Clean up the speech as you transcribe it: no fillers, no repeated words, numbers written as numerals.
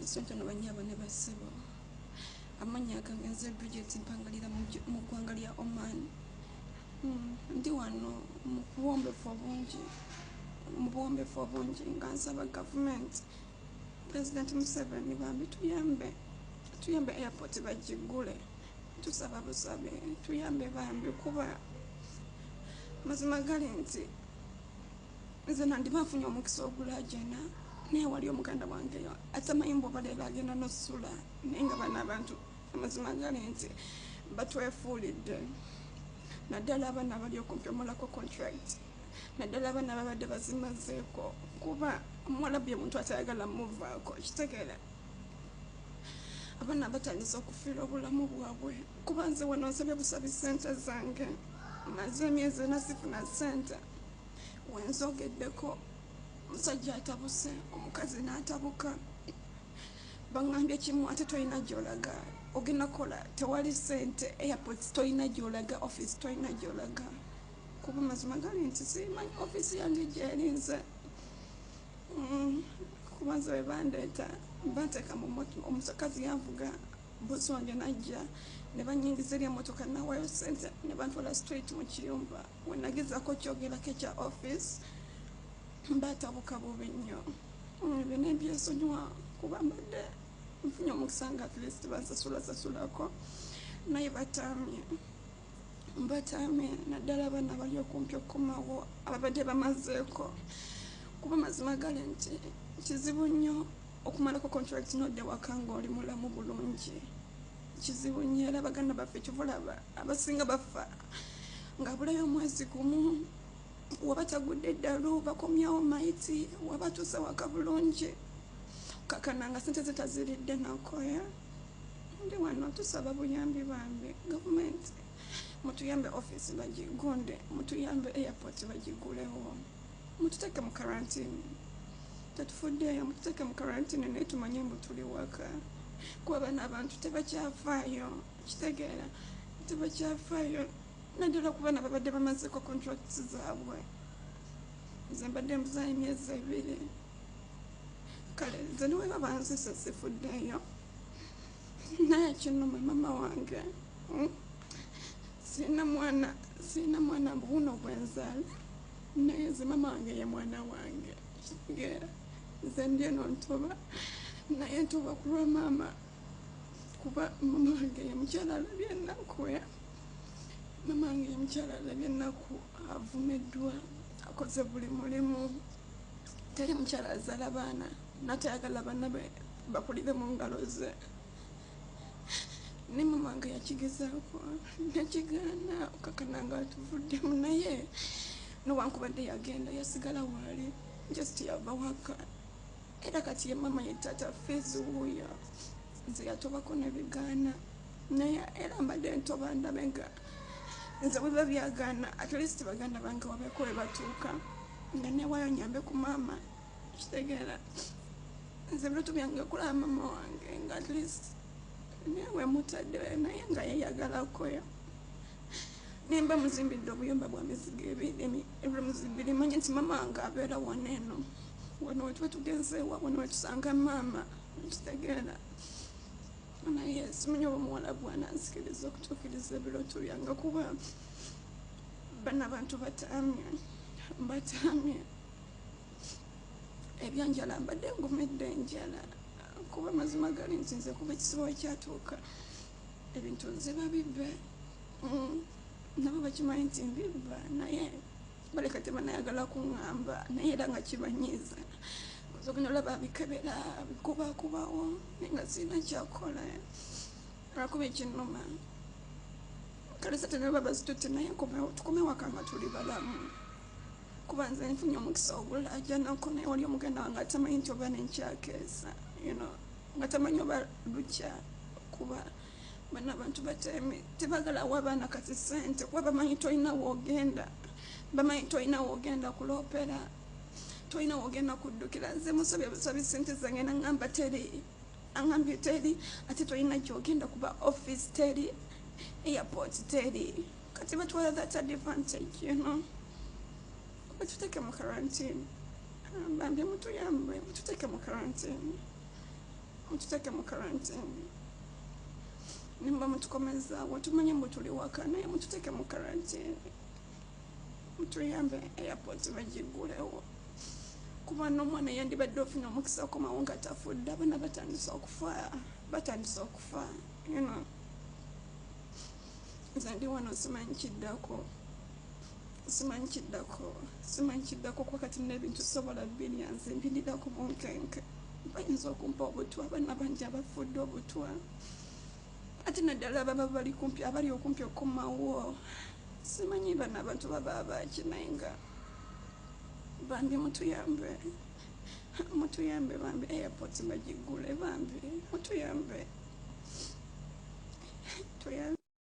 Sonto no banyabo ne basebo. Amanya gange nze Bridget mpangalira mu ggwanga lya Oman. Ndi wano mu buwombefu obungi nga nsaba gavumenti President Museveni bambi tuyambe airport bagigule. Tusaba busabe tuyambe bambi kuba mazima gali nti nze nandiba nfunye omukisa ogulajena naye wali omuganda wange atamanyi mbu baleero agenda nosula naye nga bano abantu amazima gali nti batwefuulidde naddala abaana abali okumpi omulako contract naddala abaana babadde bazimazeeko kuba omuwalabu ye muntu atayagala muvaako kitegeera abaana batandise okufiira obulamu bwabwe kuba nze wano nsabye busabi ssente zange maze emyezi ena sifuna ssente wenzogeddeko musajja atabuse omukazi n'atabuka baŋŋambye kimu ate tolina gy'olaga ogenda kola tewali ssente airport tolina gy'olaga office tolina gy'olaga kuba mazima gali nti simanyi office yange gyerinze kuba nze bwe bandeeta banteeka mu omusakazi yanvuga bosi wange najja ne banyingiza eri emmotoka nawayo ssente ne bantwala straight mu kiyumba we nagezaako kyogerako ekya office batabuka bubi nnyo ebyo nebyesonyiwa kuba mbadde nfunye omukisa nga at least bansasulasasulako naye bataamye naddala abaana bali okumpi okukomawo ababadde bamazeeko kuba mazima gali nti kizibu nnyo okumalako contract nodde waka ng'oli mulamu bulungi kizibu nnyo era baganda baffe kivulaba abasinga bafa ng'abulayo omwezi gumu waba tagudde eddalu bakomyawo maiti waba tuuse waka bulungi kakana nga ssente ze taziridde nakoya ndi wano tusaba buyambi bambi gavumenti mutuyambe office bagigunde mutuyambe airport bagigulewo mututeeke mu karantini tetufuddeeyo mututeeke mu karantini naye tumanye mbu tuli waka kuba bano abantu tebakyafaayo kitegeera tebakyafaayo naddala ku baana babadde bamazeeko contracts zaabwe nze mbadde mbuzaayo emyezi 2 kale nze niweba banzise sifuddeeyo naye kinuma mama wange sina mwana buno bwenzaala naye nze mama wange ye mwana wange kitegeera nze ndi eno ntuba naye ntuba ku lwa maama kuba mama wange ye mukyala alabye ennaku mama wange ye mukyala alabye ennaku avumiddwa akoze buli mulimu teri mukyala azaala baana natayagala baana be bakulire mu ngalo ze ne mama wange yakigezaako nakigaana okakana nga atuvuddemu naye nowankubadde yagenda yasigala waali just yava waka era kati ye mama ye tata feezi wuuyo nze yatobako nebigaana naye era mbadde ntoba ndabe nga nze bwe biba byagaana at least baganda bange wabeeko we batuuka nga newaayo nyambe ku maama kitegeera nze birutu byange okulaba mama wange nga at least newe mutadde naye nga yeyagalakoyo nemba muzimbidde obuyumba bwa mizigo ebiri muzibbiri manyi nti mama wange abeera wano eno wano wetuba tugenzeewa wano wetusanga maama kitegeera naye simanyi oba omuwala bwanansikiriza okutuukiriza ebiroto byange kuba bano abantu bataamye ebyanjala mbadde ngumidde enjala kuba mazima gali nti nze kuba ekisibo ekyatuuka ebintu nziba bibbe nabo bakimanyi nti mbibba naye baleka tebanayagala kuŋŋamba naye era nga kibanyiiza ogenda olaba bikebera bikubakubawo naye nga sirina kyakola lwakuba ekinuma kale sate ne baba zitutte naye tukome waka nga tuli balamu kuba nze nfunye omukisa ogulajjanako naye wali omuganda wange atamanyi nti oba nenkyakeesa nga tamanyi oba lukya kuba bano abantu tebagala wa baana kati ssente kuba bamanyi tolina woogenda bamanyi tolina woogenda kuloopera tolina woogenda kuddukira nze musabye busabi ssente zange naŋŋamba teri aŋŋambye teri ate tolina gyogenda kuba office teri airport teri kati batwala that advantage batuteke mu karantini bambye mutuyambe mututeke mu karantini mututeke mu quarantine nimba mutukomezaawo tumanye mbu tuli waka naye mututeke mu quarantine mutuyambe airport bagigulewo kuba n'omwana yandibadde ofuna omukisa okomawo nga tafudde abaana batandise okufa you know nze ndi wano simanyi kiddako kuba kati n'ebintu sobola billions mbindirako bunkenke bayinza okumpa obutwa abaana bangi abafudde obutwa ate naddala ababa abali okumpi okumawo simanyi bano abantu baba abaki naye nga bambi mutuyambe bambi airport bagigule bambi mutuyambe tuyambe